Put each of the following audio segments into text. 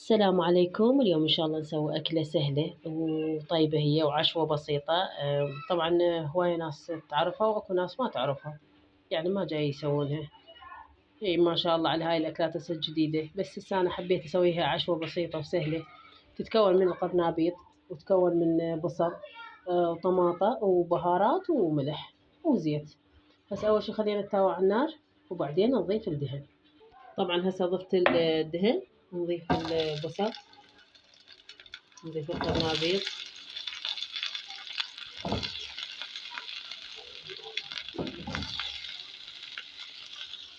السلام عليكم. اليوم إن شاء الله نسوي أكلة سهلة وطيبة هي وعشوة بسيطة. طبعا هواية ناس تعرفها وأكو ناس ما تعرفها، يعني ما جاي يسوونها. إي ما شاء الله على هاي الأكلات هسه الجديدة، بس هسه أنا حبيت أسويها عشوة بسيطة وسهلة. تتكون من القرنابيط، وتتكون من بصل وطماطة وبهارات وملح وزيت. بس أول شي خلينا نتاوى على النار وبعدين نضيف الدهن. طبعا هسه ضفت الدهن، نضيف البصل، نضيف القرنابيط،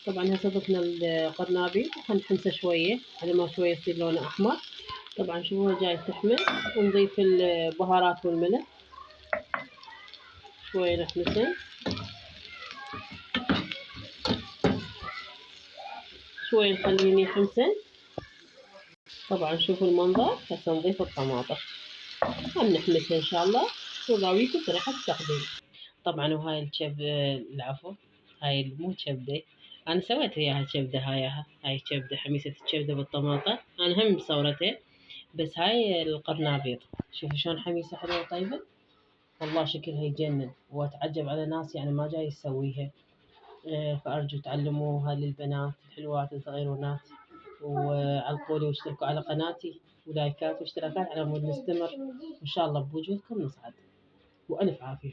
طبعا هسه ضفنا القرنابيط وحنحمسه شوية على ما شوية يصير لونه أحمر. طبعا شوفوا جاي تحمس، ونضيف البهارات والملح، شوية نحمسه، شوية نخليه يحمسن. طبعا شوفوا المنظر. هسه نضيف الطماطة، هم نحمسها إن شاء الله وراويكم طريقة التقديم. طبعا وهاي العفو، هاي مو كبدة، أنا سويت وياها كبدة. هاي كبدة، حميسة الكبدة بالطماطة، أنا هم صورتها. بس هاي القرنابيط، شوفوا شلون حميسة حلوة وطيبة، والله شكلها يجنن وأتعجب على ناس يعني ما جاي يسويها. فأرجو تعلموها للبنات الحلوات الصغيرونات، وعلقولي واشتركوا على قناتي، ولايكات واشتراكات على مود نستمر، وإن شاء الله بوجودكم نصعد. وألف عافية.